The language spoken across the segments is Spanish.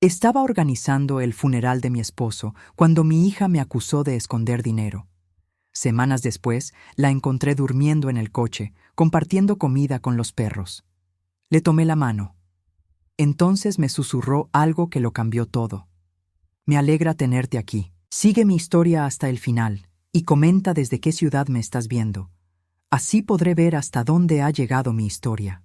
Estaba organizando el funeral de mi esposo cuando mi hija me acusó de esconder dinero. Semanas después, la encontré durmiendo en el coche, compartiendo comida con los perros. Le tomé la mano. Entonces me susurró algo que lo cambió todo. Me alegra tenerte aquí. Sigue mi historia hasta el final y comenta desde qué ciudad me estás viendo. Así podré ver hasta dónde ha llegado mi historia.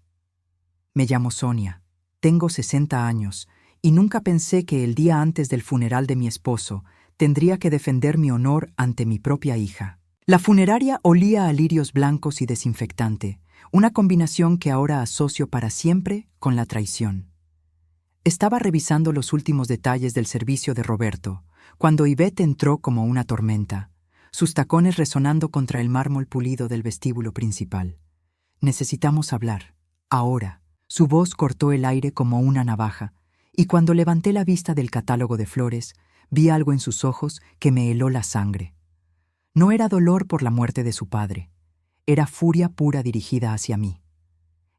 Me llamo Sonia, tengo 60 años y nunca pensé que el día antes del funeral de mi esposo tendría que defender mi honor ante mi propia hija. La funeraria olía a lirios blancos y desinfectante, una combinación que ahora asocio para siempre con la traición. Estaba revisando los últimos detalles del servicio de Roberto, cuando Ivette entró como una tormenta, sus tacones resonando contra el mármol pulido del vestíbulo principal. Necesitamos hablar, ahora. Su voz cortó el aire como una navaja, y cuando levanté la vista del catálogo de flores, vi algo en sus ojos que me heló la sangre. No era dolor por la muerte de su padre, era furia pura dirigida hacia mí.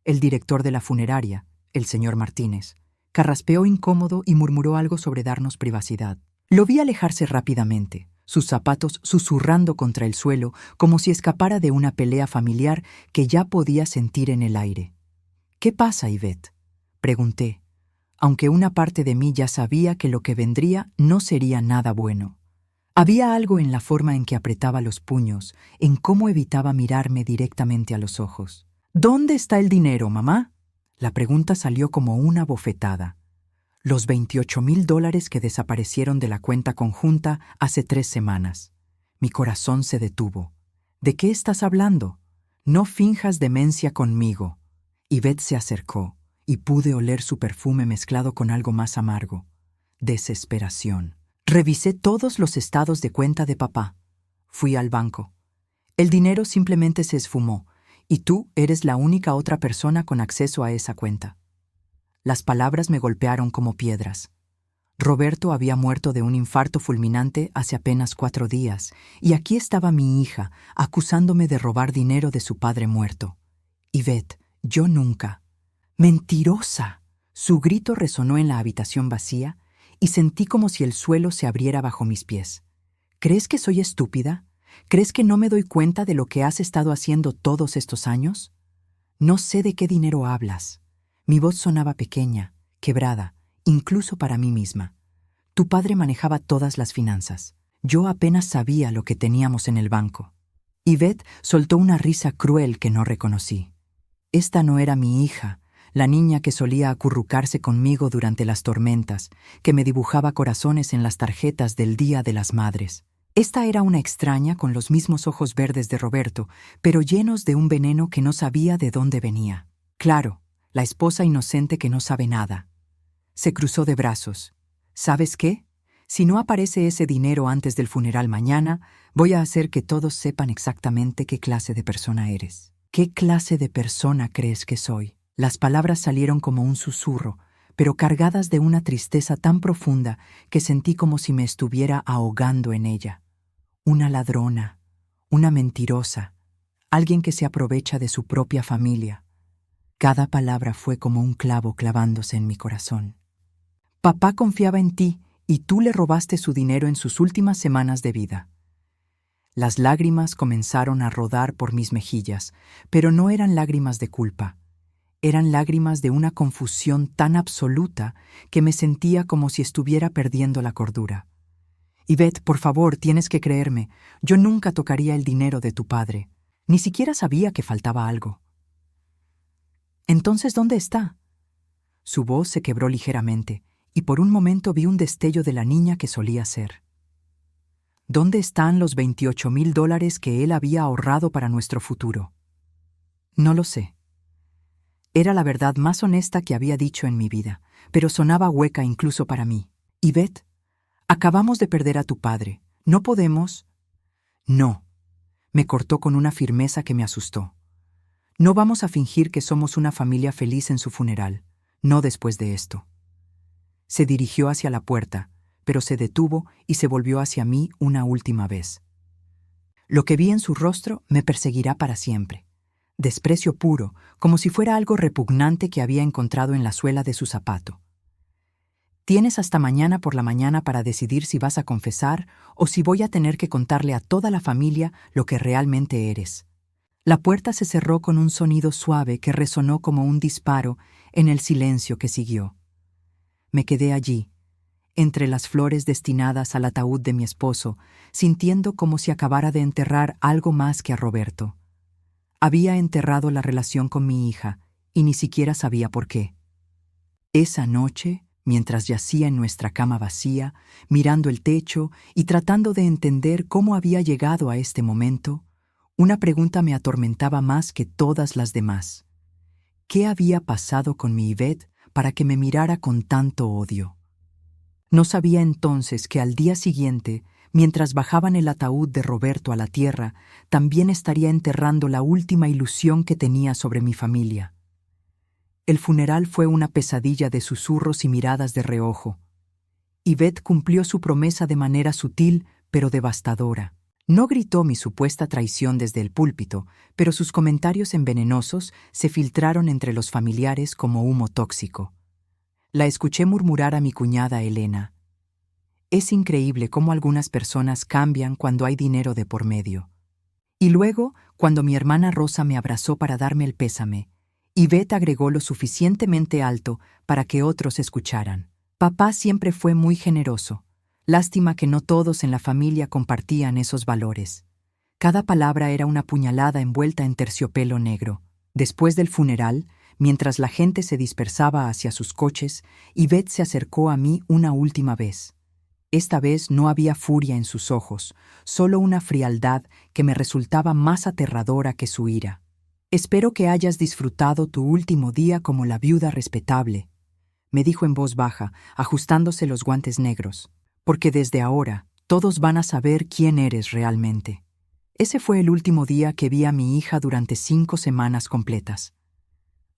El director de la funeraria, el señor Martínez, carraspeó incómodo y murmuró algo sobre darnos privacidad. Lo vi alejarse rápidamente, sus zapatos susurrando contra el suelo como si escapara de una pelea familiar que ya podía sentir en el aire. «¿Qué pasa, Ivette?», pregunté, aunque una parte de mí ya sabía que lo que vendría no sería nada bueno. Había algo en la forma en que apretaba los puños, en cómo evitaba mirarme directamente a los ojos. «¿Dónde está el dinero, mamá?». La pregunta salió como una bofetada. Los $28,000 que desaparecieron de la cuenta conjunta hace 3 semanas. Mi corazón se detuvo. «¿De qué estás hablando? No finjas demencia conmigo». Ivette se acercó y pude oler su perfume mezclado con algo más amargo. Desesperación. Revisé todos los estados de cuenta de papá. Fui al banco. El dinero simplemente se esfumó, y tú eres la única otra persona con acceso a esa cuenta. Las palabras me golpearon como piedras. Roberto había muerto de un infarto fulminante hace apenas 4 días, y aquí estaba mi hija, acusándome de robar dinero de su padre muerto. Ivette, yo nunca. ¡Mentirosa! Su grito resonó en la habitación vacía y sentí como si el suelo se abriera bajo mis pies. ¿Crees que soy estúpida? ¿Crees que no me doy cuenta de lo que has estado haciendo todos estos años? No sé de qué dinero hablas. Mi voz sonaba pequeña, quebrada, incluso para mí misma. Tu padre manejaba todas las finanzas. Yo apenas sabía lo que teníamos en el banco. Ivette soltó una risa cruel que no reconocí. Esta no era mi hija, la niña que solía acurrucarse conmigo durante las tormentas, que me dibujaba corazones en las tarjetas del Día de las Madres. Esta era una extraña con los mismos ojos verdes de Roberto, pero llenos de un veneno que no sabía de dónde venía. Claro, la esposa inocente que no sabe nada. Se cruzó de brazos. ¿Sabes qué? Si no aparece ese dinero antes del funeral mañana, voy a hacer que todos sepan exactamente qué clase de persona eres. ¿Qué clase de persona crees que soy? Las palabras salieron como un susurro, pero cargadas de una tristeza tan profunda que sentí como si me estuviera ahogando en ella. Una ladrona, una mentirosa, alguien que se aprovecha de su propia familia. Cada palabra fue como un clavo clavándose en mi corazón. Papá confiaba en ti y tú le robaste su dinero en sus últimas semanas de vida. Las lágrimas comenzaron a rodar por mis mejillas, pero no eran lágrimas de culpa. Eran lágrimas de una confusión tan absoluta que me sentía como si estuviera perdiendo la cordura. Ivette, por favor, tienes que creerme. Yo nunca tocaría el dinero de tu padre. Ni siquiera sabía que faltaba algo. Entonces, ¿dónde está? Su voz se quebró ligeramente, y por un momento vi un destello de la niña que solía ser. ¿Dónde están los $28,000 que él había ahorrado para nuestro futuro? No lo sé. Era la verdad más honesta que había dicho en mi vida, pero sonaba hueca incluso para mí. Ivette, acabamos de perder a tu padre. No podemos... No. Me cortó con una firmeza que me asustó. No vamos a fingir que somos una familia feliz en su funeral. No después de esto. Se dirigió hacia la puerta, pero se detuvo y se volvió hacia mí una última vez. Lo que vi en su rostro me perseguirá para siempre. Desprecio puro, como si fuera algo repugnante que había encontrado en la suela de su zapato. Tienes hasta mañana por la mañana para decidir si vas a confesar o si voy a tener que contarle a toda la familia lo que realmente eres. La puerta se cerró con un sonido suave que resonó como un disparo en el silencio que siguió. Me quedé allí, entre las flores destinadas al ataúd de mi esposo, sintiendo como si acabara de enterrar algo más que a Roberto. Había enterrado la relación con mi hija y ni siquiera sabía por qué. Esa noche, mientras yacía en nuestra cama vacía, mirando el techo y tratando de entender cómo había llegado a este momento, una pregunta me atormentaba más que todas las demás. ¿Qué había pasado con mi Ivette para que me mirara con tanto odio? No sabía entonces que al día siguiente, mientras bajaban el ataúd de Roberto a la tierra, también estaría enterrando la última ilusión que tenía sobre mi familia. El funeral fue una pesadilla de susurros y miradas de reojo. Ivette cumplió su promesa de manera sutil, pero devastadora. No gritó mi supuesta traición desde el púlpito, pero sus comentarios envenenosos se filtraron entre los familiares como humo tóxico. La escuché murmurar a mi cuñada Elena: «Es increíble cómo algunas personas cambian cuando hay dinero de por medio». Y luego, cuando mi hermana Rosa me abrazó para darme el pésame, Ivette agregó lo suficientemente alto para que otros escucharan: «Papá siempre fue muy generoso. Lástima que no todos en la familia compartían esos valores». Cada palabra era una puñalada envuelta en terciopelo negro. Después del funeral, mientras la gente se dispersaba hacia sus coches, Ivette se acercó a mí una última vez. Esta vez no había furia en sus ojos, solo una frialdad que me resultaba más aterradora que su ira. «Espero que hayas disfrutado tu último día como la viuda respetable», me dijo en voz baja, ajustándose los guantes negros, «porque desde ahora todos van a saber quién eres realmente». Ese fue el último día que vi a mi hija durante 5 semanas completas.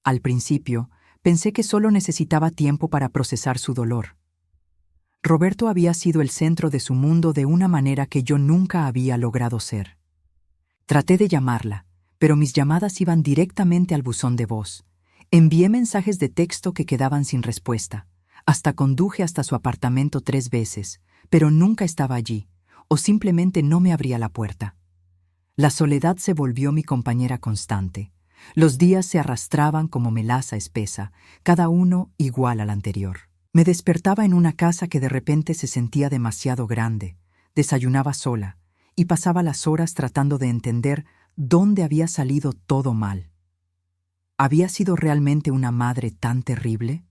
Al principio, pensé que solo necesitaba tiempo para procesar su dolor. Roberto había sido el centro de su mundo de una manera que yo nunca había logrado ser. Traté de llamarla, pero mis llamadas iban directamente al buzón de voz. Envié mensajes de texto que quedaban sin respuesta. Hasta conduje hasta su apartamento 3 veces, pero nunca estaba allí, o simplemente no me abría la puerta. La soledad se volvió mi compañera constante. Los días se arrastraban como melaza espesa, cada uno igual al anterior. Me despertaba en una casa que de repente se sentía demasiado grande, desayunaba sola y pasaba las horas tratando de entender dónde había salido todo mal. ¿Había sido realmente una madre tan terrible?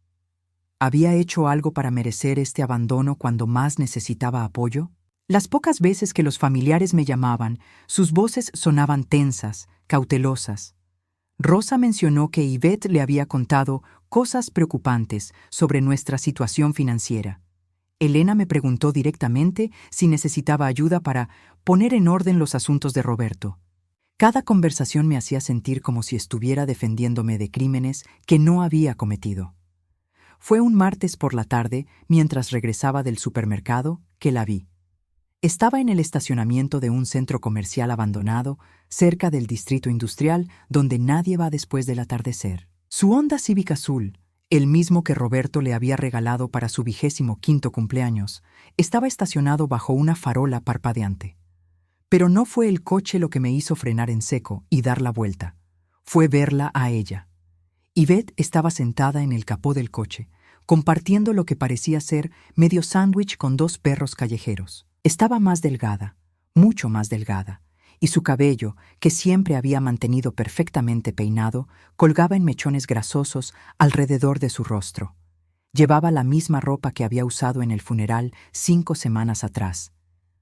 ¿Había hecho algo para merecer este abandono cuando más necesitaba apoyo? Las pocas veces que los familiares me llamaban, sus voces sonaban tensas, cautelosas. Rosa mencionó que Ivette le había contado cosas preocupantes sobre nuestra situación financiera. Elena me preguntó directamente si necesitaba ayuda para poner en orden los asuntos de Roberto. Cada conversación me hacía sentir como si estuviera defendiéndome de crímenes que no había cometido. Fue un martes por la tarde, mientras regresaba del supermercado, que la vi. Estaba en el estacionamiento de un centro comercial abandonado, cerca del distrito industrial, donde nadie va después del atardecer. Su Honda Civic azul, el mismo que Roberto le había regalado para su 25º cumpleaños, estaba estacionado bajo una farola parpadeante. Pero no fue el coche lo que me hizo frenar en seco y dar la vuelta. Fue verla a ella. Ivette estaba sentada en el capó del coche, compartiendo lo que parecía ser medio sándwich con 2 perros callejeros. Estaba más delgada, mucho más delgada, y su cabello, que siempre había mantenido perfectamente peinado, colgaba en mechones grasosos alrededor de su rostro. Llevaba la misma ropa que había usado en el funeral 5 semanas atrás,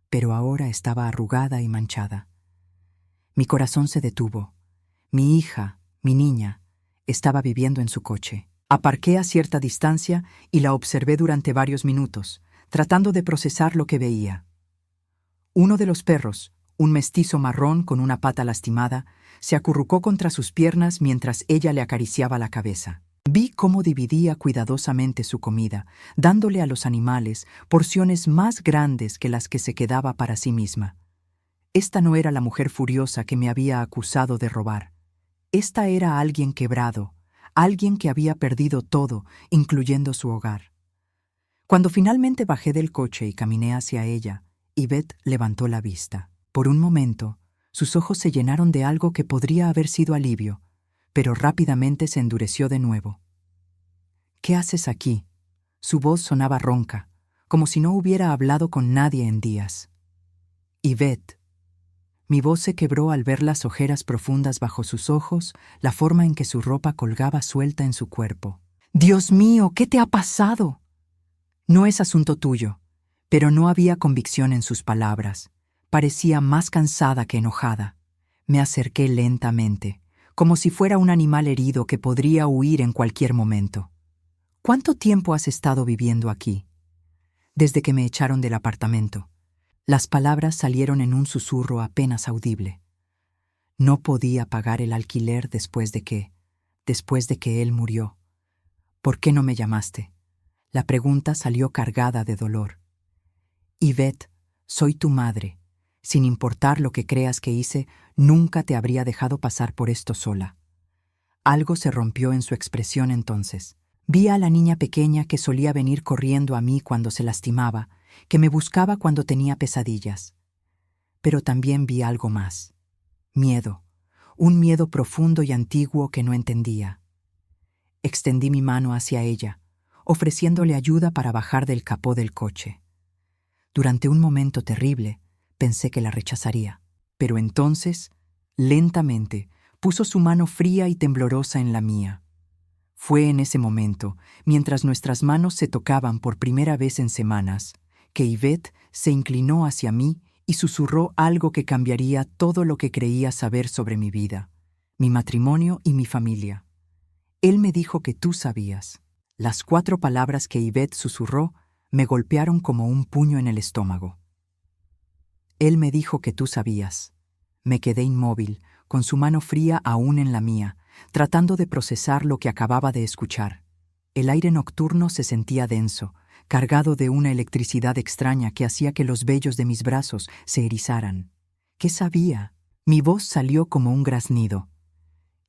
pero ahora estaba arrugada y manchada. Mi corazón se detuvo. Mi hija, mi niña, estaba viviendo en su coche. Aparqué a cierta distancia y la observé durante varios minutos, tratando de procesar lo que veía. Uno de los perros, un mestizo marrón con una pata lastimada, se acurrucó contra sus piernas mientras ella le acariciaba la cabeza. Vi cómo dividía cuidadosamente su comida, dándole a los animales porciones más grandes que las que se quedaba para sí misma. Esta no era la mujer furiosa que me había acusado de robar. Esta era alguien quebrado, alguien que había perdido todo, incluyendo su hogar. Cuando finalmente bajé del coche y caminé hacia ella, Yvette levantó la vista. Por un momento, sus ojos se llenaron de algo que podría haber sido alivio, pero rápidamente se endureció de nuevo. «¿Qué haces aquí?» Su voz sonaba ronca, como si no hubiera hablado con nadie en días. «Yvette». Mi voz se quebró al ver las ojeras profundas bajo sus ojos, la forma en que su ropa colgaba suelta en su cuerpo. «Dios mío, ¿qué te ha pasado?» «No es asunto tuyo», pero no había convicción en sus palabras. Parecía más cansada que enojada. Me acerqué lentamente, como si fuera un animal herido que podría huir en cualquier momento. «¿Cuánto tiempo has estado viviendo aquí?» «Desde que me echaron del apartamento». Las palabras salieron en un susurro apenas audible. «No podía pagar el alquiler después de que él murió. ¿Por qué no me llamaste?» La pregunta salió cargada de dolor. «Yvette, soy tu madre. Sin importar lo que creas que hice, nunca te habría dejado pasar por esto sola». Algo se rompió en su expresión entonces. Vi a la niña pequeña que solía venir corriendo a mí cuando se lastimaba, que me buscaba cuando tenía pesadillas. Pero también vi algo más. Miedo. Un miedo profundo y antiguo que no entendía. Extendí mi mano hacia ella, ofreciéndole ayuda para bajar del capó del coche. Durante un momento terrible, pensé que la rechazaría. Pero entonces, lentamente, puso su mano fría y temblorosa en la mía. Fue en ese momento, mientras nuestras manos se tocaban por primera vez en semanas, que Yvette se inclinó hacia mí y susurró algo que cambiaría todo lo que creía saber sobre mi vida, mi matrimonio y mi familia. «Él me dijo que tú sabías». Las 4 palabras que Yvette susurró me golpearon como un puño en el estómago. «Él me dijo que tú sabías». Me quedé inmóvil, con su mano fría aún en la mía, tratando de procesar lo que acababa de escuchar. El aire nocturno se sentía denso, cargado de una electricidad extraña que hacía que los vellos de mis brazos se erizaran. ¿Qué sabía? Mi voz salió como un graznido.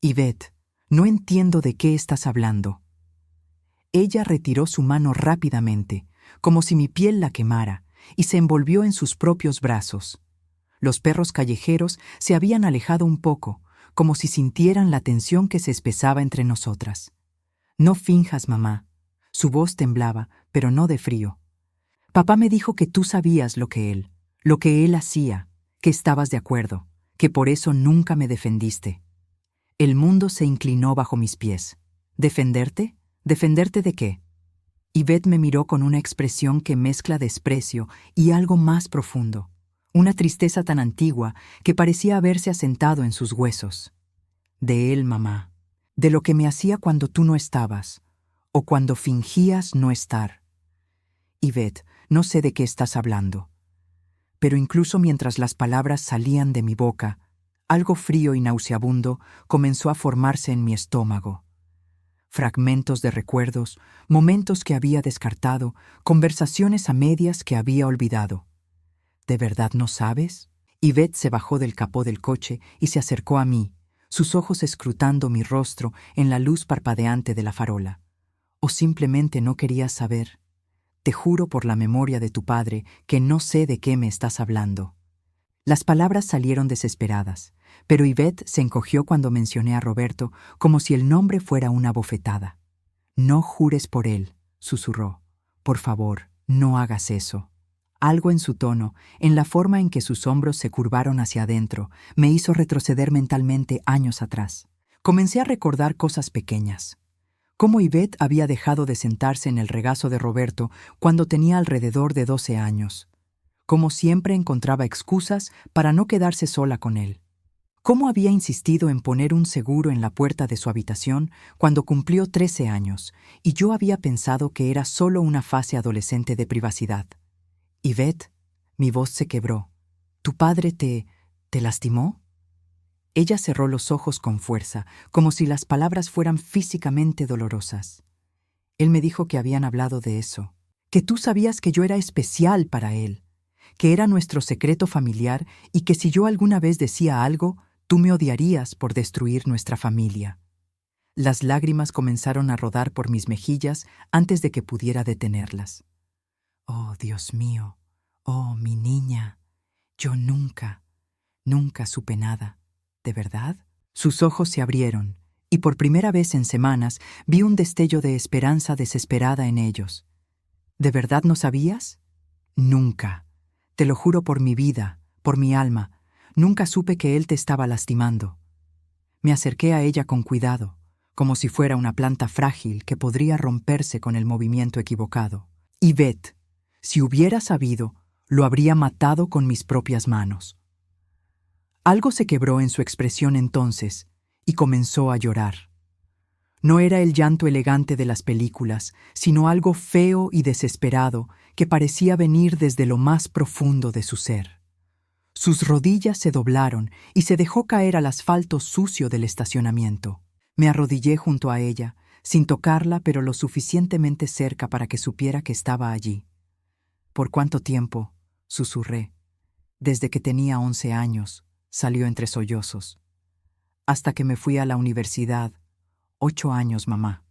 «Yvette, no entiendo de qué estás hablando». Ella retiró su mano rápidamente, como si mi piel la quemara, y se envolvió en sus propios brazos. Los perros callejeros se habían alejado un poco, como si sintieran la tensión que se espesaba entre nosotras. «No finjas, mamá». Su voz temblaba, pero no de frío. «Papá me dijo que tú sabías lo que él hacía, que estabas de acuerdo, que por eso nunca me defendiste». El mundo se inclinó bajo mis pies. «¿Defenderte? ¿Defenderte de qué?» Yvette me miró con una expresión que mezcla desprecio y algo más profundo, una tristeza tan antigua que parecía haberse asentado en sus huesos. «De él, mamá, de lo que me hacía cuando tú no estabas, o cuando fingías no estar». «Yvette, no sé de qué estás hablando». Pero incluso mientras las palabras salían de mi boca, algo frío y nauseabundo comenzó a formarse en mi estómago. Fragmentos de recuerdos, momentos que había descartado, conversaciones a medias que había olvidado. «¿De verdad no sabes?» Yvette se bajó del capó del coche y se acercó a mí, sus ojos escrutando mi rostro en la luz parpadeante de la farola. «¿O simplemente no querías saber? Te juro por la memoria de tu padre que no sé de qué me estás hablando». Las palabras salieron desesperadas, pero Yvette se encogió cuando mencioné a Roberto como si el nombre fuera una bofetada. «No jures por él», susurró. «Por favor, no hagas eso». Algo en su tono, en la forma en que sus hombros se curvaron hacia adentro, me hizo retroceder mentalmente años atrás. Comencé a recordar cosas pequeñas. Cómo Yvette había dejado de sentarse en el regazo de Roberto cuando tenía alrededor de 12 años. Cómo siempre encontraba excusas para no quedarse sola con él. Cómo había insistido en poner un seguro en la puerta de su habitación cuando cumplió 13 años, y yo había pensado que era solo una fase adolescente de privacidad. «Yvette», mi voz se quebró. «¿Tu padre te lastimó?» Ella cerró los ojos con fuerza, como si las palabras fueran físicamente dolorosas. «Él me dijo que habían hablado de eso, que tú sabías que yo era especial para él, que era nuestro secreto familiar y que si yo alguna vez decía algo, tú me odiarías por destruir nuestra familia». Las lágrimas comenzaron a rodar por mis mejillas antes de que pudiera detenerlas. Oh, Dios mío, oh, mi niña, yo nunca, nunca supe nada. ¿De verdad? Sus ojos se abrieron, y por primera vez en semanas vi un destello de esperanza desesperada en ellos. ¿De verdad no sabías? Nunca. Te lo juro por mi vida, por mi alma, nunca supe que él te estaba lastimando. Me acerqué a ella con cuidado, como si fuera una planta frágil que podría romperse con el movimiento equivocado. Yvette, si hubiera sabido, lo habría matado con mis propias manos. Algo se quebró en su expresión entonces, y comenzó a llorar. No era el llanto elegante de las películas, sino algo feo y desesperado que parecía venir desde lo más profundo de su ser. Sus rodillas se doblaron y se dejó caer al asfalto sucio del estacionamiento. Me arrodillé junto a ella, sin tocarla, pero lo suficientemente cerca para que supiera que estaba allí. ¿Por cuánto tiempo?, susurré. Desde que tenía 11 años, salió entre sollozos. Hasta que me fui a la universidad. 8 años, mamá.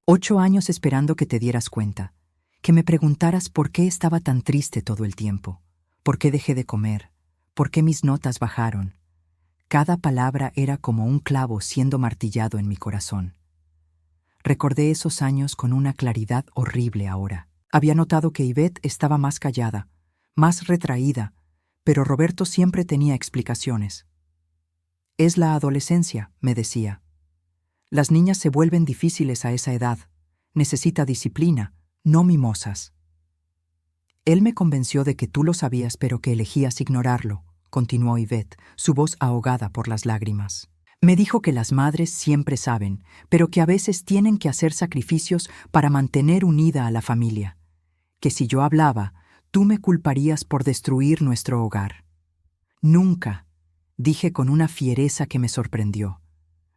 8 años esperando que te dieras cuenta, que me preguntaras por qué estaba tan triste todo el tiempo, por qué dejé de comer, por qué mis notas bajaron. Cada palabra era como un clavo siendo martillado en mi corazón. Recordé esos años con una claridad horrible ahora. Había notado que Yvette estaba más callada, más retraída, pero Roberto siempre tenía explicaciones. Es la adolescencia, me decía. Las niñas se vuelven difíciles a esa edad. Necesita disciplina, no mimosas. Él me convenció de que tú lo sabías, pero que elegías ignorarlo, continuó Yvette, su voz ahogada por las lágrimas. Me dijo que las madres siempre saben, pero que a veces tienen que hacer sacrificios para mantener unida a la familia. Que si yo hablaba, tú me culparías por destruir nuestro hogar. Nunca, dije con una fiereza que me sorprendió.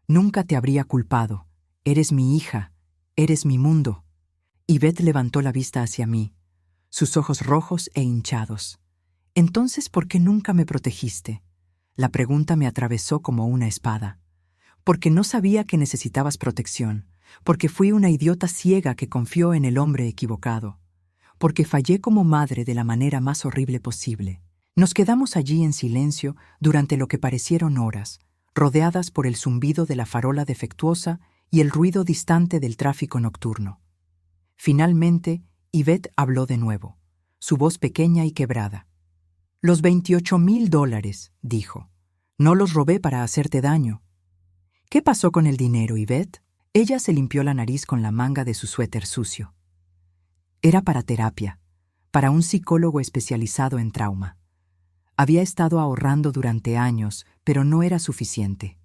Nunca te habría culpado. Eres mi hija, eres mi mundo. Yvette levantó la vista hacia mí, sus ojos rojos e hinchados. Entonces, ¿por qué nunca me protegiste? La pregunta me atravesó como una espada. Porque no sabía que necesitabas protección, porque fui una idiota ciega que confió en el hombre equivocado, porque fallé como madre de la manera más horrible posible. Nos quedamos allí en silencio durante lo que parecieron horas, rodeadas por el zumbido de la farola defectuosa y el ruido distante del tráfico nocturno. Finalmente, Yvette habló de nuevo, su voz pequeña y quebrada. «Los $28,000, dijo. No los robé para hacerte daño». «¿Qué pasó con el dinero, Yvette?» Ella se limpió la nariz con la manga de su suéter sucio. Era para terapia, para un psicólogo especializado en trauma. Había estado ahorrando durante años, pero no era suficiente.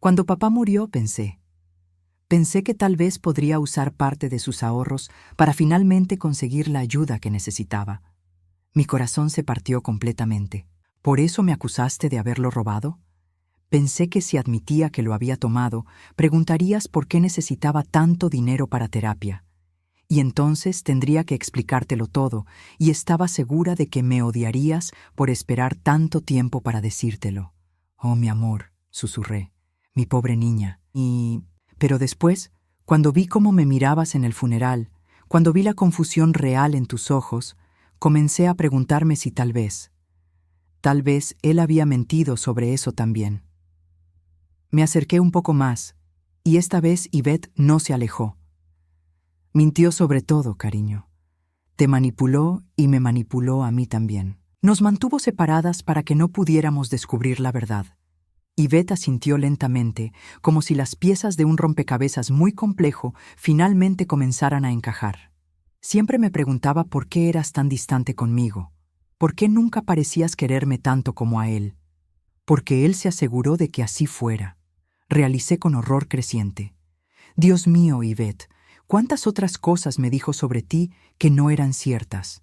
Cuando papá murió, pensé que tal vez podría usar parte de sus ahorros para finalmente conseguir la ayuda que necesitaba. Mi corazón se partió completamente. ¿Por eso me acusaste de haberlo robado? Pensé que si admitía que lo había tomado, preguntarías por qué necesitaba tanto dinero para terapia. Y entonces tendría que explicártelo todo, y estaba segura de que me odiarías por esperar tanto tiempo para decírtelo. «Oh, mi amor», susurré, «mi pobre niña». Pero después, cuando vi cómo me mirabas en el funeral, cuando vi la confusión real en tus ojos, comencé a preguntarme si tal vez él había mentido sobre eso también. Me acerqué un poco más, y esta vez Yvette no se alejó. Mintió sobre todo, cariño. Te manipuló y me manipuló a mí también. Nos mantuvo separadas para que no pudiéramos descubrir la verdad. Yvette asintió lentamente, como si las piezas de un rompecabezas muy complejo finalmente comenzaran a encajar. Siempre me preguntaba por qué eras tan distante conmigo, por qué nunca parecías quererme tanto como a él. Porque él se aseguró de que así fuera. Realicé con horror creciente. Dios mío, Yvette, ¿cuántas otras cosas me dijo sobre ti que no eran ciertas?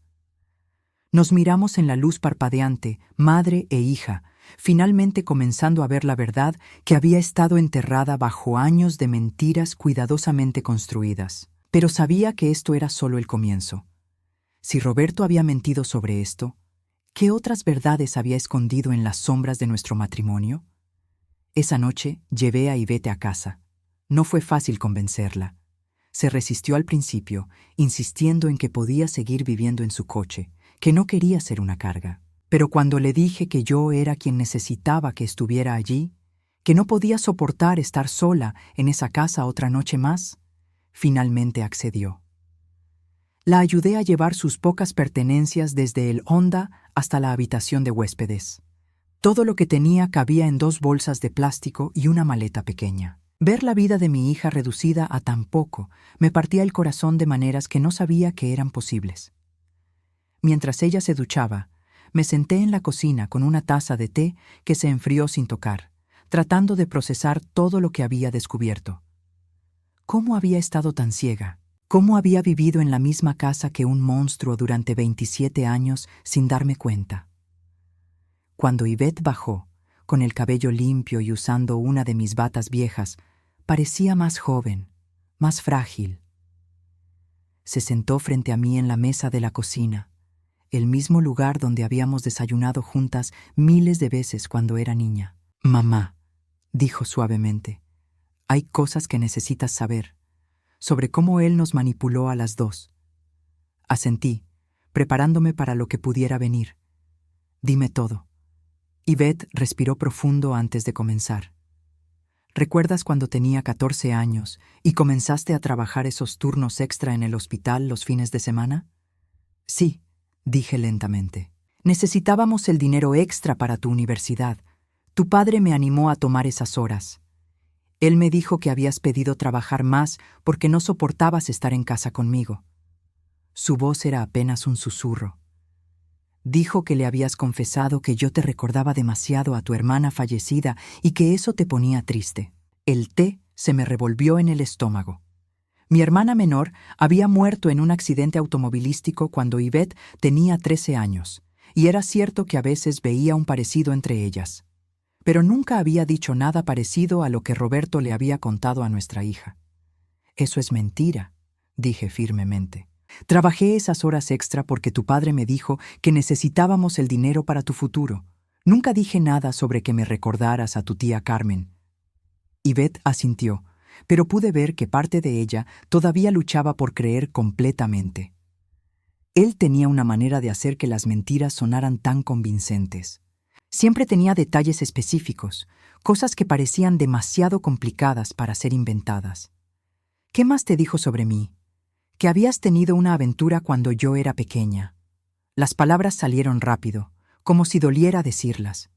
Nos miramos en la luz parpadeante, madre e hija, finalmente comenzando a ver la verdad que había estado enterrada bajo años de mentiras cuidadosamente construidas. Pero sabía que esto era solo el comienzo. Si Roberto había mentido sobre esto, ¿qué otras verdades había escondido en las sombras de nuestro matrimonio? Esa noche llevé a Yvette a casa. No fue fácil convencerla. Se resistió al principio, insistiendo en que podía seguir viviendo en su coche, que no quería ser una carga. Pero cuando le dije que yo era quien necesitaba que estuviera allí, que no podía soportar estar sola en esa casa otra noche más, finalmente accedió. La ayudé a llevar sus pocas pertenencias desde el Honda hasta la habitación de huéspedes. Todo lo que tenía cabía en 2 bolsas de plástico y una maleta pequeña. Ver la vida de mi hija reducida a tan poco me partía el corazón de maneras que no sabía que eran posibles. Mientras ella se duchaba, me senté en la cocina con una taza de té que se enfrió sin tocar, tratando de procesar todo lo que había descubierto. ¿Cómo había estado tan ciega? ¿Cómo había vivido en la misma casa que un monstruo durante 27 años sin darme cuenta? Cuando Yvette bajó, con el cabello limpio y usando una de mis batas viejas, parecía más joven, más frágil. Se sentó frente a mí en la mesa de la cocina, el mismo lugar donde habíamos desayunado juntas miles de veces cuando era niña. «Mamá», dijo suavemente, «hay cosas que necesitas saber, sobre cómo él nos manipuló a las 2. Asentí, preparándome para lo que pudiera venir. «Dime todo». Yvette respiró profundo antes de comenzar. ¿Recuerdas cuando tenía 14 años y comenzaste a trabajar esos turnos extra en el hospital los fines de semana? Sí, dije lentamente. Necesitábamos el dinero extra para tu universidad. Tu padre me animó a tomar esas horas. Él me dijo que habías pedido trabajar más porque no soportabas estar en casa conmigo. Su voz era apenas un susurro. Dijo que le habías confesado que yo te recordaba demasiado a tu hermana fallecida y que eso te ponía triste. El té se me revolvió en el estómago. Mi hermana menor había muerto en un accidente automovilístico cuando Yvette tenía 13 años, y era cierto que a veces veía un parecido entre ellas. Pero nunca había dicho nada parecido a lo que Roberto le había contado a nuestra hija. «Eso es mentira», dije firmemente. «Trabajé esas horas extra porque tu padre me dijo que necesitábamos el dinero para tu futuro. Nunca dije nada sobre que me recordaras a tu tía Carmen». Yvette asintió, pero pude ver que parte de ella todavía luchaba por creer completamente. Él tenía una manera de hacer que las mentiras sonaran tan convincentes. Siempre tenía detalles específicos, cosas que parecían demasiado complicadas para ser inventadas. «¿Qué más te dijo sobre mí?» «Que habías tenido una aventura cuando yo era pequeña». Las palabras salieron rápido, como si doliera decirlas.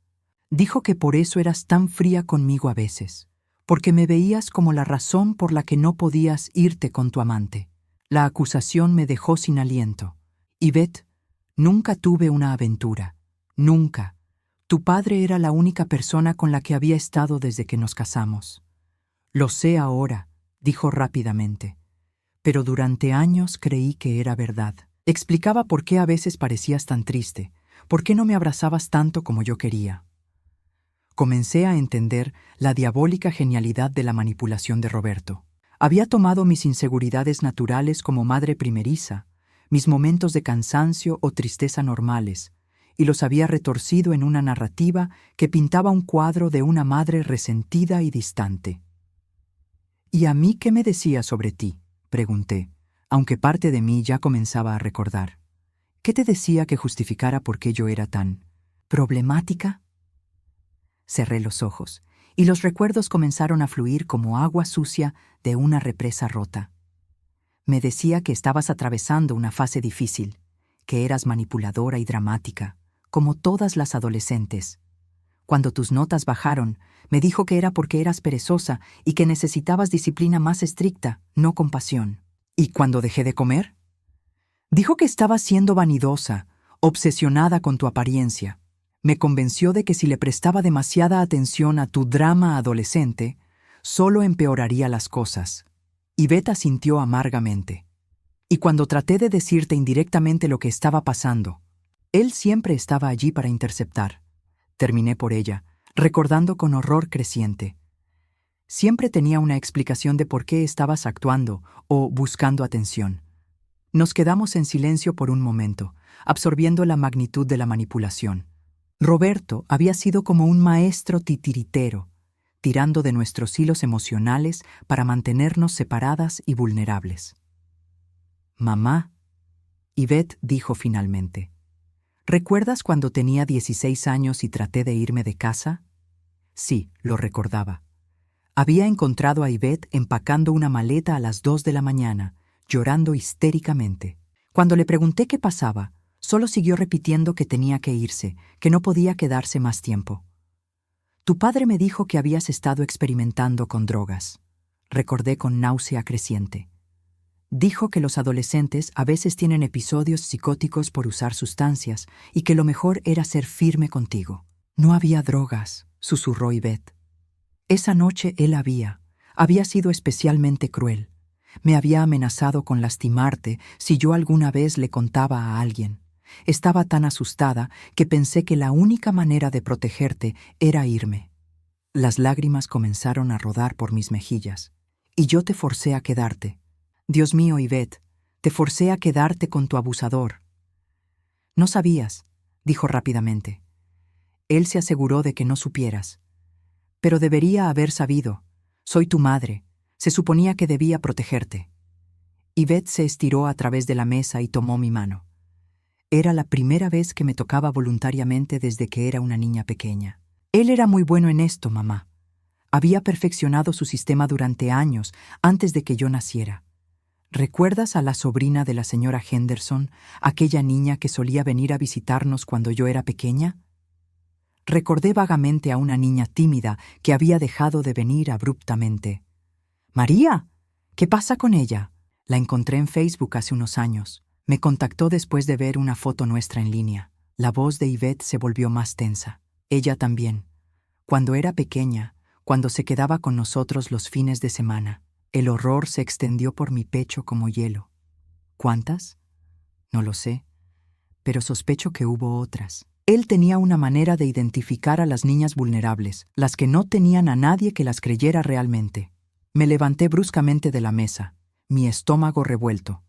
Dijo que por eso eras tan fría conmigo a veces, porque me veías como la razón por la que no podías irte con tu amante. La acusación me dejó sin aliento. «Yvette, nunca tuve una aventura. Nunca. Tu padre era la única persona con la que había estado desde que nos casamos». «Lo sé ahora», dijo rápidamente. «Pero durante años creí que era verdad». Explicaba por qué a veces parecías tan triste, por qué no me abrazabas tanto como yo quería. Comencé a entender la diabólica genialidad de la manipulación de Roberto. Había tomado mis inseguridades naturales como madre primeriza, mis momentos de cansancio o tristeza normales, y los había retorcido en una narrativa que pintaba un cuadro de una madre resentida y distante. «¿Y a mí qué me decía sobre ti?», pregunté, aunque parte de mí ya comenzaba a recordar. «¿Qué te decía que justificara por qué yo era tan problemática?» Cerré los ojos, y los recuerdos comenzaron a fluir como agua sucia de una represa rota. Me decía que estabas atravesando una fase difícil, que eras manipuladora y dramática, como todas las adolescentes. Cuando tus notas bajaron, me dijo que era porque eras perezosa y que necesitabas disciplina más estricta, no compasión. ¿Y cuando dejé de comer? Dijo que estabas siendo vanidosa, obsesionada con tu apariencia. Me convenció de que si le prestaba demasiada atención a tu drama adolescente, solo empeoraría las cosas. Yvette asintió amargamente. Y cuando traté de decirte indirectamente lo que estaba pasando, él siempre estaba allí para interceptar. Terminé por ella, recordando con horror creciente. Siempre tenía una explicación de por qué estabas actuando o buscando atención. Nos quedamos en silencio por un momento, absorbiendo la magnitud de la manipulación. Roberto había sido como un maestro titiritero. tirando de nuestros hilos emocionales para mantenernos separadas y vulnerables. «Mamá», Yvette dijo finalmente, «¿recuerdas cuando tenía 16 años y traté de irme de casa?» Sí, lo recordaba. Había encontrado a Yvette empacando una maleta a las 2 de la mañana, llorando histéricamente. Cuando le pregunté qué pasaba, solo siguió repitiendo que tenía que irse, que no podía quedarse más tiempo. «Tu padre me dijo que habías estado experimentando con drogas», recordé con náusea creciente. «Dijo que los adolescentes a veces tienen episodios psicóticos por usar sustancias y que lo mejor era ser firme contigo». «No había drogas», susurró Yvette. «Esa noche él había sido especialmente cruel. Me había amenazado con lastimarte si yo alguna vez le contaba a alguien. Estaba tan asustada que pensé que la única manera de protegerte era irme». Las lágrimas comenzaron a rodar por mis mejillas. «Y yo te forcé a quedarte. Dios mío, Yvette, te forcé a quedarte con tu abusador». «No sabías», dijo rápidamente. «Él se aseguró de que no supieras. Pero debería haber sabido. Soy tu madre. Se suponía que debía protegerte». Yvette se estiró a través de la mesa y tomó mi mano. Era la primera vez que me tocaba voluntariamente desde que era una niña pequeña. «Él era muy bueno en esto, mamá. Había perfeccionado su sistema durante años antes de que yo naciera. ¿Recuerdas a la sobrina de la señora Henderson, aquella niña que solía venir a visitarnos cuando yo era pequeña?» Recordé vagamente a una niña tímida que había dejado de venir abruptamente. «¿María? ¿Qué pasa con ella?» La encontré en Facebook hace unos años. Me contactó después de ver una foto nuestra en línea. La voz de Yvette se volvió más tensa. Ella también. Cuando era pequeña, cuando se quedaba con nosotros los fines de semana, el horror se extendió por mi pecho como hielo. ¿Cuántas? No lo sé, pero sospecho que hubo otras. Él tenía una manera de identificar a las niñas vulnerables, las que no tenían a nadie que las creyera realmente. Me levanté bruscamente de la mesa, mi estómago revuelto.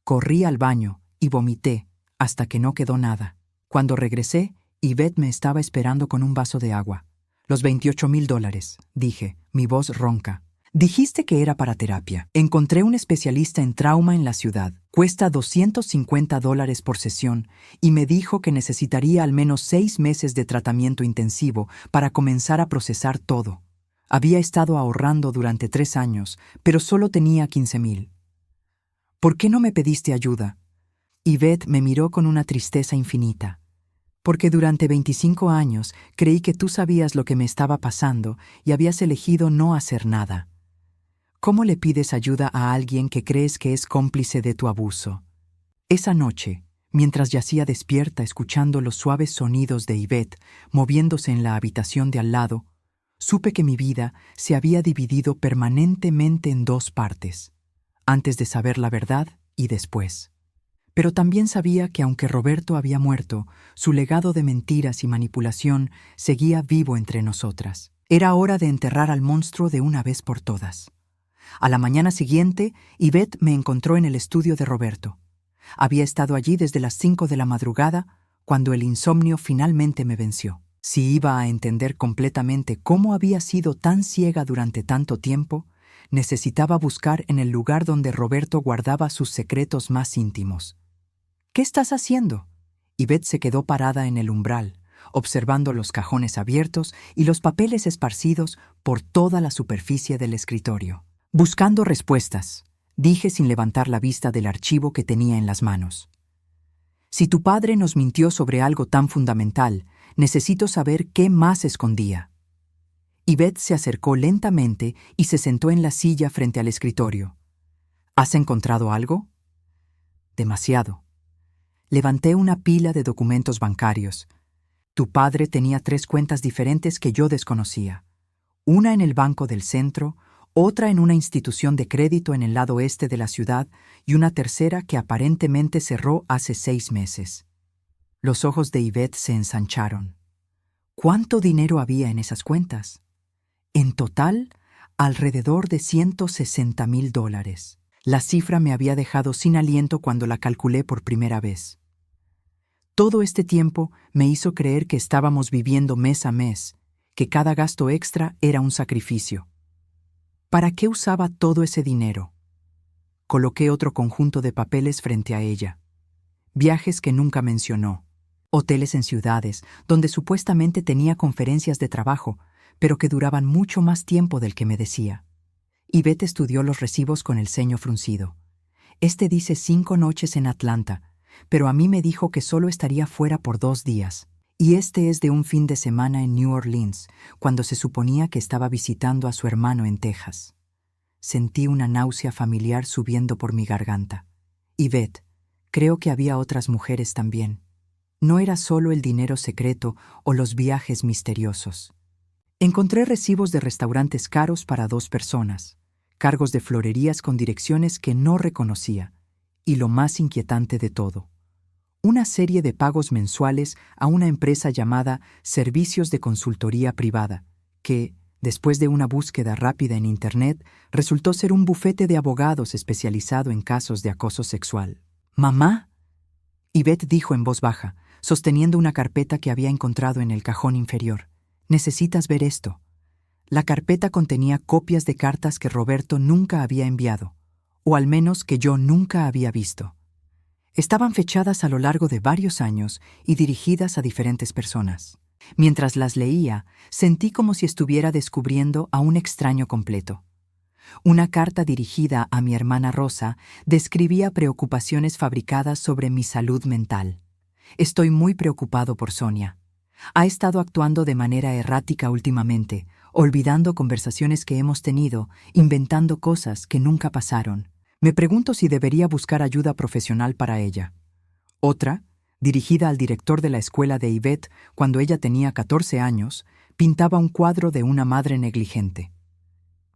Corrí al baño y vomité hasta que no quedó nada. Cuando regresé, Yvette me estaba esperando con un vaso de agua. «Los $28,000, dije, mi voz ronca. «Dijiste que era para terapia. Encontré un especialista en trauma en la ciudad. Cuesta $250 por sesión y me dijo que necesitaría al menos 6 meses de tratamiento intensivo para comenzar a procesar todo. Había estado ahorrando durante 3 años, pero solo tenía 15,000. ¿Por qué no me pediste ayuda?» Yvette me miró con una tristeza infinita. «Porque durante 25 años creí que tú sabías lo que me estaba pasando y habías elegido no hacer nada. ¿Cómo le pides ayuda a alguien que crees que es cómplice de tu abuso?» Esa noche, mientras yacía despierta escuchando los suaves sonidos de Yvette moviéndose en la habitación de al lado, supe que mi vida se había dividido permanentemente en 2 partes, antes de saber la verdad y después. Pero también sabía que aunque Roberto había muerto, su legado de mentiras y manipulación seguía vivo entre nosotras. Era hora de enterrar al monstruo de una vez por todas. A la mañana siguiente, Yvette me encontró en el estudio de Roberto. Había estado allí desde las 5 de la madrugada, cuando el insomnio finalmente me venció. Si iba a entender completamente cómo había sido tan ciega durante tanto tiempo, necesitaba buscar en el lugar donde Roberto guardaba sus secretos más íntimos. «¿Qué estás haciendo?» Yvette se quedó parada en el umbral, observando los cajones abiertos y los papeles esparcidos por toda la superficie del escritorio. «Buscando respuestas», dije sin levantar la vista del archivo que tenía en las manos. «Si tu padre nos mintió sobre algo tan fundamental, necesito saber qué más escondía». Yvette se acercó lentamente y se sentó en la silla frente al escritorio. «¿Has encontrado algo?» «Demasiado». Levanté una pila de documentos bancarios. Tu padre tenía 3 cuentas diferentes que yo desconocía. Una en el Banco del Centro, otra en una institución de crédito en el lado este de la ciudad y una tercera que aparentemente cerró hace 6 meses. Los ojos de Yvette se ensancharon. ¿Cuánto dinero había en esas cuentas? En total, alrededor de $160,000. La cifra me había dejado sin aliento cuando la calculé por primera vez. Todo este tiempo me hizo creer que estábamos viviendo mes a mes, que cada gasto extra era un sacrificio. ¿Para qué usaba todo ese dinero? Coloqué otro conjunto de papeles frente a ella. Viajes que nunca mencionó. Hoteles en ciudades, donde supuestamente tenía conferencias de trabajo, pero que duraban mucho más tiempo del que me decía. Yvette estudió los recibos con el ceño fruncido. Este dice 5 noches en Atlanta, pero a mí me dijo que solo estaría fuera por 2 días. Y este es de un fin de semana en New Orleans, cuando se suponía que estaba visitando a su hermano en Texas. Sentí una náusea familiar subiendo por mi garganta. Yvette, creo que había otras mujeres también. No era solo el dinero secreto o los viajes misteriosos. Encontré recibos de restaurantes caros para 2 personas, cargos de florerías con direcciones que no reconocía, y lo más inquietante de todo, una serie de pagos mensuales a una empresa llamada Servicios de Consultoría Privada, que, después de una búsqueda rápida en Internet, resultó ser un bufete de abogados especializado en casos de acoso sexual. «¿Mamá?», Yvette dijo en voz baja, sosteniendo una carpeta que había encontrado en el cajón inferior. «Necesitas ver esto». La carpeta contenía copias de cartas que Roberto nunca había enviado, o al menos que yo nunca había visto. Estaban fechadas a lo largo de varios años y dirigidas a diferentes personas. Mientras las leía, sentí como si estuviera descubriendo a un extraño completo. Una carta dirigida a mi hermana Rosa describía preocupaciones fabricadas sobre mi salud mental. «Estoy muy preocupado por Sonia. Ha estado actuando de manera errática últimamente, olvidando conversaciones que hemos tenido, inventando cosas que nunca pasaron. Me pregunto si debería buscar ayuda profesional para ella». Otra, dirigida al director de la escuela de Yvette cuando ella tenía 14 años, pintaba un cuadro de una madre negligente.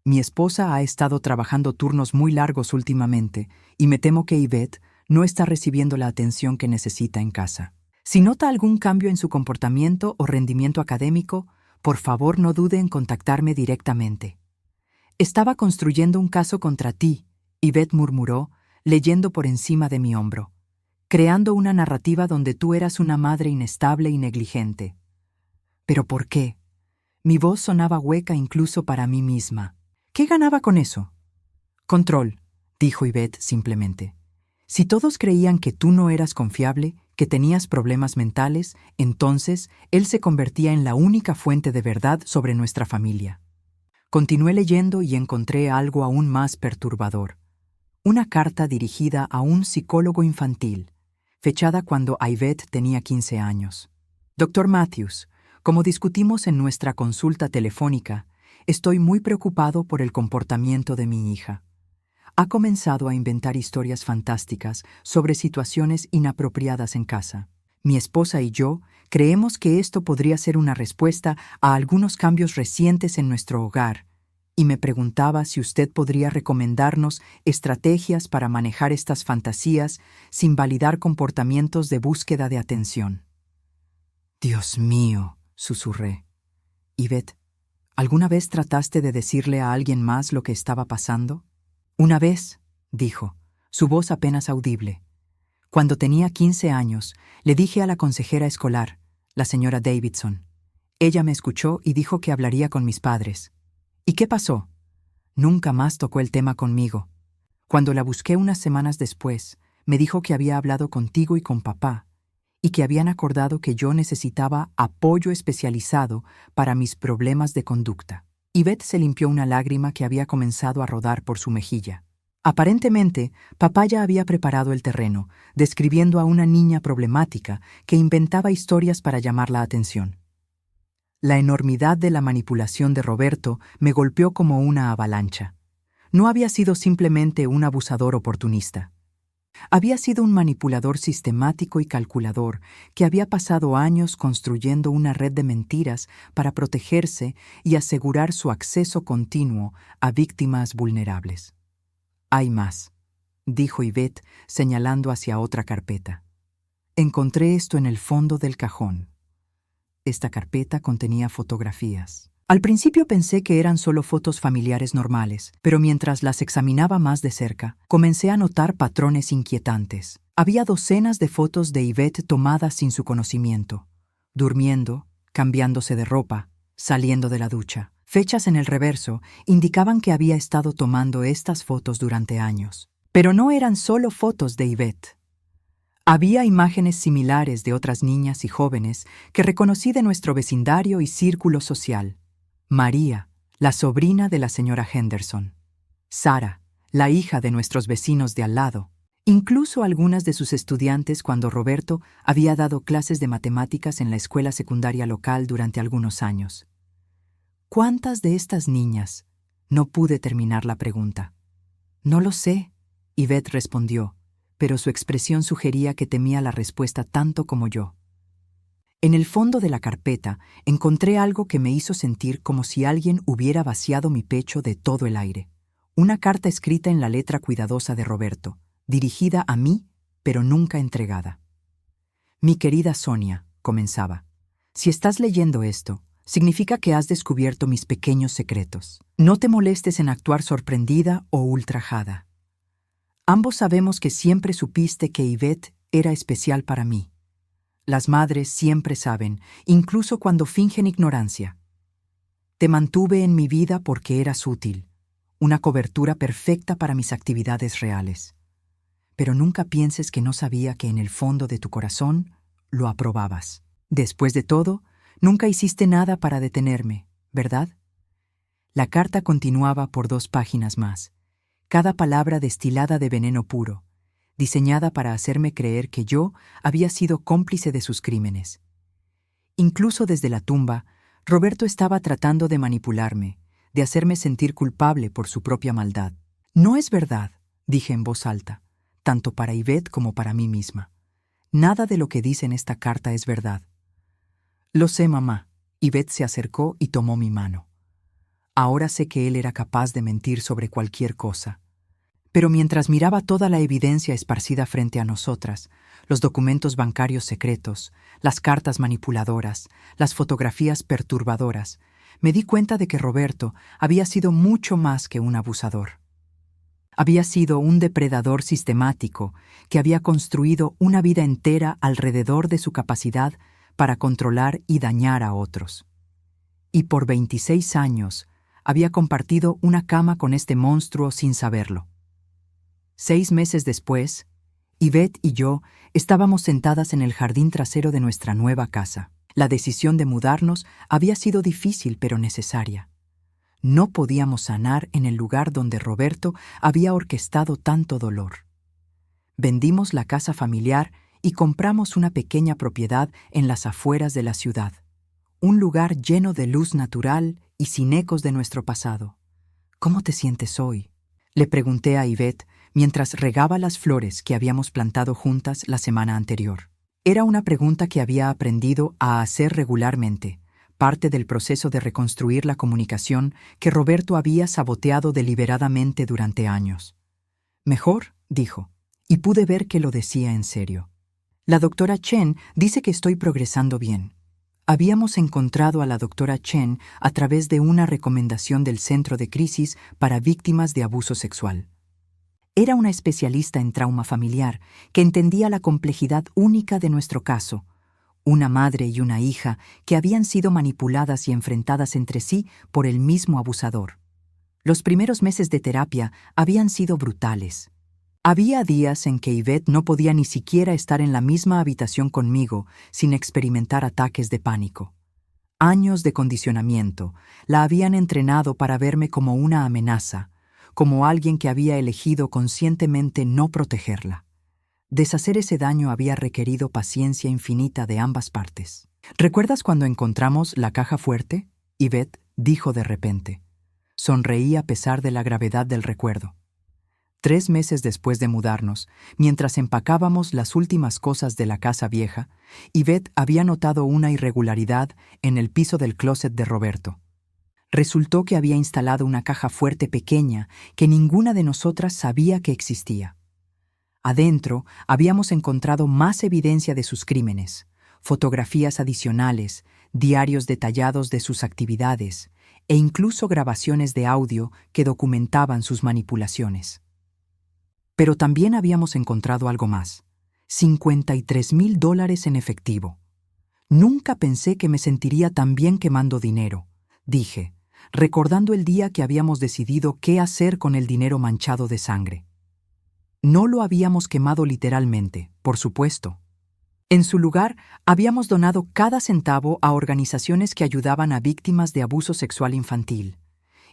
«Mi esposa ha estado trabajando turnos muy largos últimamente y me temo que Yvette no está recibiendo la atención que necesita en casa. Si nota algún cambio en su comportamiento o rendimiento académico, por favor no dude en contactarme directamente». «Estaba construyendo un caso contra ti», Yvette murmuró, leyendo por encima de mi hombro, «creando una narrativa donde tú eras una madre inestable y negligente». «¿Pero por qué?». Mi voz sonaba hueca incluso para mí misma. ¿Qué ganaba con eso? «Control», dijo Yvette simplemente. «Si todos creían que tú no eras confiable, que tenías problemas mentales, entonces él se convertía en la única fuente de verdad sobre nuestra familia». Continué leyendo y encontré algo aún más perturbador. Una carta dirigida a un psicólogo infantil, fechada cuando Yvette tenía 15 años. «Dr. Matthews, como discutimos en nuestra consulta telefónica, estoy muy preocupado por el comportamiento de mi hija. Ha comenzado a inventar historias fantásticas sobre situaciones inapropiadas en casa. Mi esposa y yo creemos que esto podría ser una respuesta a algunos cambios recientes en nuestro hogar, y me preguntaba si usted podría recomendarnos estrategias para manejar estas fantasías sin validar comportamientos de búsqueda de atención». «Dios mío», susurré. «Yvette, ¿alguna vez trataste de decirle a alguien más lo que estaba pasando?» «Una vez», dijo, su voz apenas audible. «Cuando tenía 15 años, le dije a la consejera escolar, la señora Davidson. Ella me escuchó y dijo que hablaría con mis padres. ¿Y qué pasó? Nunca más tocó el tema conmigo. Cuando la busqué unas semanas después, me dijo que había hablado contigo y con papá, y que habían acordado que yo necesitaba apoyo especializado para mis problemas de conducta». Yvette se limpió una lágrima que había comenzado a rodar por su mejilla. Aparentemente, papá ya había preparado el terreno, describiendo a una niña problemática que inventaba historias para llamar la atención. La enormidad de la manipulación de Roberto me golpeó como una avalancha. No había sido simplemente un abusador oportunista. Había sido un manipulador sistemático y calculador que había pasado años construyendo una red de mentiras para protegerse y asegurar su acceso continuo a víctimas vulnerables. «Hay más», dijo Yvette, señalando hacia otra carpeta. «Encontré esto en el fondo del cajón». Esta carpeta contenía fotografías. Al principio pensé que eran solo fotos familiares normales, pero mientras las examinaba más de cerca, comencé a notar patrones inquietantes. Había docenas de fotos de Yvette tomadas sin su conocimiento, durmiendo, cambiándose de ropa, saliendo de la ducha. Fechas en el reverso indicaban que había estado tomando estas fotos durante años. Pero no eran solo fotos de Yvette. Había imágenes similares de otras niñas y jóvenes que reconocí de nuestro vecindario y círculo social. María, la sobrina de la señora Henderson. Sara, la hija de nuestros vecinos de al lado. Incluso algunas de sus estudiantes cuando Roberto había dado clases de matemáticas en la escuela secundaria local durante algunos años. ¿Cuántas de estas niñas? No pude terminar la pregunta. No lo sé, Yvette respondió, pero su expresión sugería que temía la respuesta tanto como yo. En el fondo de la carpeta encontré algo que me hizo sentir como si alguien hubiera vaciado mi pecho de todo el aire. Una carta escrita en la letra cuidadosa de Roberto, dirigida a mí, pero nunca entregada. Mi querida Sonia, comenzaba, si estás leyendo esto, significa que has descubierto mis pequeños secretos. No te molestes en actuar sorprendida o ultrajada. Ambos sabemos que siempre supiste que Yvette era especial para mí. Las madres siempre saben, incluso cuando fingen ignorancia. Te mantuve en mi vida porque eras útil, una cobertura perfecta para mis actividades reales. Pero nunca pienses que no sabía que en el fondo de tu corazón lo aprobabas. Después de todo, nunca hiciste nada para detenerme, ¿verdad? La carta continuaba por 2 páginas más, cada palabra destilada de veneno puro, diseñada para hacerme creer que yo había sido cómplice de sus crímenes. Incluso desde la tumba, Roberto estaba tratando de manipularme, de hacerme sentir culpable por su propia maldad. No es verdad, dije en voz alta, tanto para Yvette como para mí misma. Nada de lo que dice en esta carta es verdad. Lo sé, mamá. Yvette se acercó y tomó mi mano. Ahora sé que él era capaz de mentir sobre cualquier cosa. Pero mientras miraba toda la evidencia esparcida frente a nosotras, los documentos bancarios secretos, las cartas manipuladoras, las fotografías perturbadoras, me di cuenta de que Roberto había sido mucho más que un abusador. Había sido un depredador sistemático que había construido una vida entera alrededor de su capacidad para controlar y dañar a otros. Y por 26 años había compartido una cama con este monstruo sin saberlo. 6 meses después, Yvette y yo estábamos sentadas en el jardín trasero de nuestra nueva casa. La decisión de mudarnos había sido difícil pero necesaria. No podíamos sanar en el lugar donde Roberto había orquestado tanto dolor. Vendimos la casa familiar y compramos una pequeña propiedad en las afueras de la ciudad, un lugar lleno de luz natural y sin ecos de nuestro pasado. ¿Cómo te sientes hoy?, le pregunté a Yvette mientras regaba las flores que habíamos plantado juntas la semana anterior. Era una pregunta que había aprendido a hacer regularmente, parte del proceso de reconstruir la comunicación que Roberto había saboteado deliberadamente durante años. Mejor, dijo, y pude ver que lo decía en serio. La doctora Chen dice que estoy progresando bien. Habíamos encontrado a la doctora Chen a través de una recomendación del Centro de Crisis para Víctimas de Abuso Sexual. Era una especialista en trauma familiar que entendía la complejidad única de nuestro caso, una madre y una hija que habían sido manipuladas y enfrentadas entre sí por el mismo abusador. Los primeros meses de terapia habían sido brutales. Había días en que Yvette no podía ni siquiera estar en la misma habitación conmigo sin experimentar ataques de pánico. Años de condicionamiento la habían entrenado para verme como una amenaza, como alguien que había elegido conscientemente no protegerla. Deshacer ese daño había requerido paciencia infinita de ambas partes. ¿Recuerdas cuando encontramos la caja fuerte?, Yvette dijo de repente. Sonreí a pesar de la gravedad del recuerdo. 3 meses después de mudarnos, mientras empacábamos las últimas cosas de la casa vieja, Yvette había notado una irregularidad en el piso del closet de Roberto. Resultó que había instalado una caja fuerte pequeña que ninguna de nosotras sabía que existía. Adentro habíamos encontrado más evidencia de sus crímenes, fotografías adicionales, diarios detallados de sus actividades e incluso grabaciones de audio que documentaban sus manipulaciones. Pero también habíamos encontrado algo más: $53,000 en efectivo. Nunca pensé que me sentiría tan bien quemando dinero, dije, recordando el día que habíamos decidido qué hacer con el dinero manchado de sangre. No lo habíamos quemado literalmente, por supuesto. En su lugar, habíamos donado cada centavo a organizaciones que ayudaban a víctimas de abuso sexual infantil.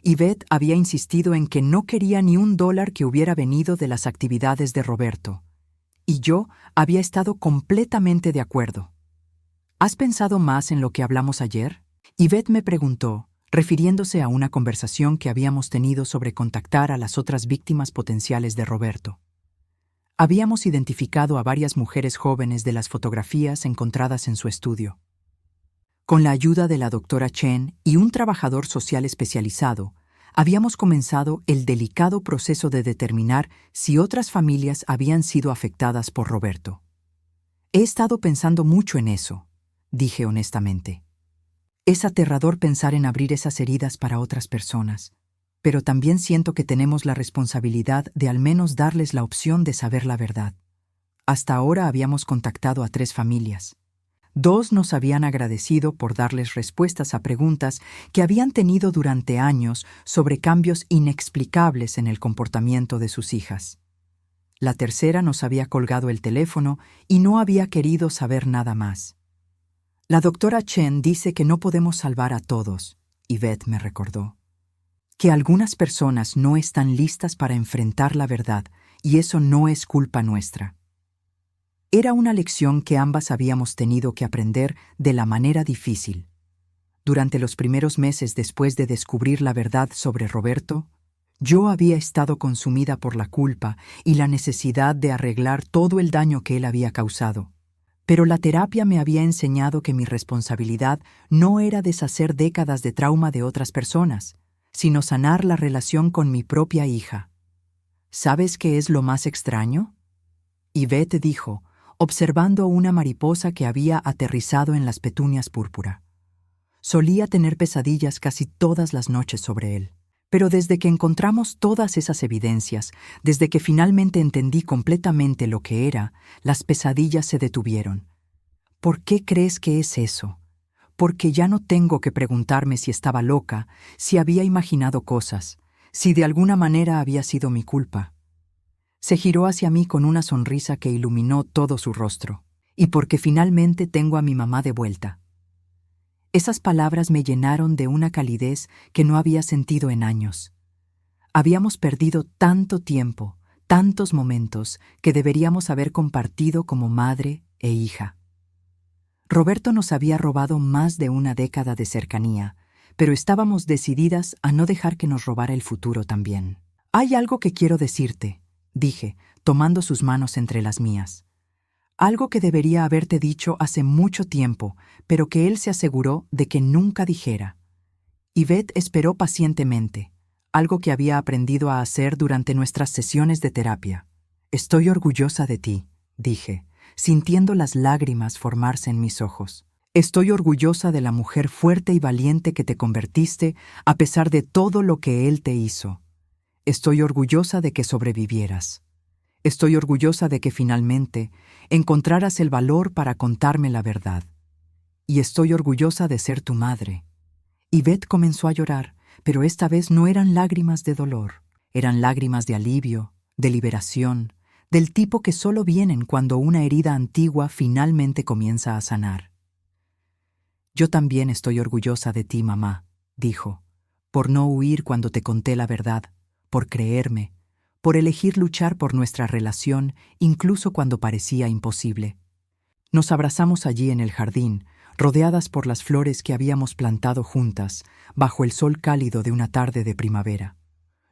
Yvette había insistido en que no quería ni un dólar que hubiera venido de las actividades de Roberto. Y yo había estado completamente de acuerdo. ¿Has pensado más en lo que hablamos ayer? Yvette me preguntó, refiriéndose a una conversación que habíamos tenido sobre contactar a las otras víctimas potenciales de Roberto. Habíamos identificado a varias mujeres jóvenes de las fotografías encontradas en su estudio. Con la ayuda de la doctora Chen y un trabajador social especializado, habíamos comenzado el delicado proceso de determinar si otras familias habían sido afectadas por Roberto. He estado pensando mucho en eso, dije honestamente. Es aterrador pensar en abrir esas heridas para otras personas, pero también siento que tenemos la responsabilidad de al menos darles la opción de saber la verdad. Hasta ahora habíamos contactado a 3 familias. 2 nos habían agradecido por darles respuestas a preguntas que habían tenido durante años sobre cambios inexplicables en el comportamiento de sus hijas. La tercera nos había colgado el teléfono y no había querido saber nada más. La doctora Chen dice que no podemos salvar a todos, Yvette me recordó. Que algunas personas no están listas para enfrentar la verdad y eso no es culpa nuestra. Era una lección que ambas habíamos tenido que aprender de la manera difícil. Durante los primeros meses después de descubrir la verdad sobre Roberto, yo había estado consumida por la culpa y la necesidad de arreglar todo el daño que él había causado. Pero la terapia me había enseñado que mi responsabilidad no era deshacer décadas de trauma de otras personas, sino sanar la relación con mi propia hija. ¿Sabes qué es lo más extraño? Yvette dijo, observando una mariposa que había aterrizado en las petunias púrpura. Solía tener pesadillas casi todas las noches sobre él. Pero desde que encontramos todas esas evidencias, desde que finalmente entendí completamente lo que era, las pesadillas se detuvieron. ¿Por qué crees que es eso? Porque ya no tengo que preguntarme si estaba loca, si había imaginado cosas, si de alguna manera había sido mi culpa. Se giró hacia mí con una sonrisa que iluminó todo su rostro, y porque finalmente tengo a mi mamá de vuelta. Esas palabras me llenaron de una calidez que no había sentido en años. Habíamos perdido tanto tiempo, tantos momentos que deberíamos haber compartido como madre e hija. Roberto nos había robado más de una década de cercanía, pero estábamos decididas a no dejar que nos robara el futuro también. Hay algo que quiero decirte, dije, tomando sus manos entre las mías. Algo que debería haberte dicho hace mucho tiempo, pero que él se aseguró de que nunca dijera. Yvette esperó pacientemente, algo que había aprendido a hacer durante nuestras sesiones de terapia. Estoy orgullosa de ti, dije, sintiendo las lágrimas formarse en mis ojos. Estoy orgullosa de la mujer fuerte y valiente que te convertiste a pesar de todo lo que él te hizo. Estoy orgullosa de que sobrevivieras. Estoy orgullosa de que finalmente encontraras el valor para contarme la verdad. Y estoy orgullosa de ser tu madre. Yvette comenzó a llorar, pero esta vez no eran lágrimas de dolor. Eran lágrimas de alivio, de liberación, del tipo que solo vienen cuando una herida antigua finalmente comienza a sanar. Yo también estoy orgullosa de ti, mamá, dijo, por no huir cuando te conté la verdad, por creerme, por elegir luchar por nuestra relación incluso cuando parecía imposible. Nos abrazamos allí en el jardín, rodeadas por las flores que habíamos plantado juntas, bajo el sol cálido de una tarde de primavera.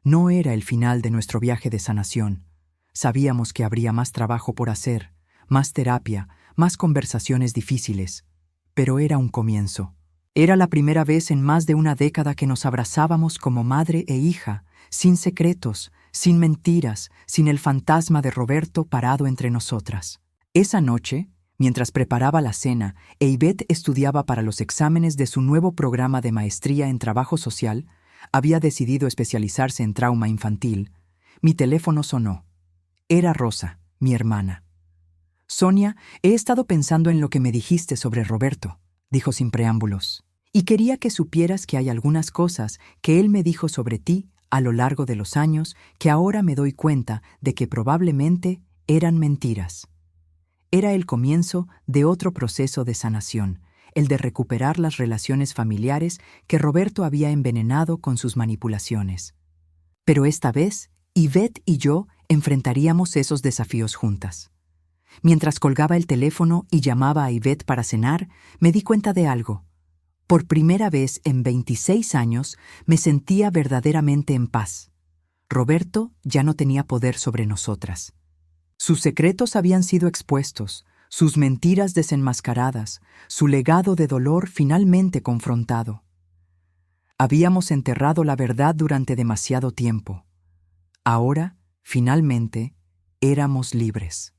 No era el final de nuestro viaje de sanación. Sabíamos que habría más trabajo por hacer, más terapia, más conversaciones difíciles, pero era un comienzo. Era la primera vez en más de una década que nos abrazábamos como madre e hija, sin secretos, sin mentiras, sin el fantasma de Roberto parado entre nosotras. Esa noche, mientras preparaba la cena e Yvette estudiaba para los exámenes de su nuevo programa de maestría en trabajo social, había decidido especializarse en trauma infantil, mi teléfono sonó. Era Rosa, mi hermana. Sonia, he estado pensando en lo que me dijiste sobre Roberto, dijo sin preámbulos. Y quería que supieras que hay algunas cosas que él me dijo sobre ti a lo largo de los años que ahora me doy cuenta de que probablemente eran mentiras. Era el comienzo de otro proceso de sanación, el de recuperar las relaciones familiares que Roberto había envenenado con sus manipulaciones. Pero esta vez, Yvette y yo enfrentaríamos esos desafíos juntas. Mientras colgaba el teléfono y llamaba a Yvette para cenar, me di cuenta de algo. Por primera vez en 26 años me sentía verdaderamente en paz. Roberto ya no tenía poder sobre nosotras. Sus secretos habían sido expuestos, sus mentiras desenmascaradas, su legado de dolor finalmente confrontado. Habíamos enterrado la verdad durante demasiado tiempo. Ahora, finalmente, éramos libres.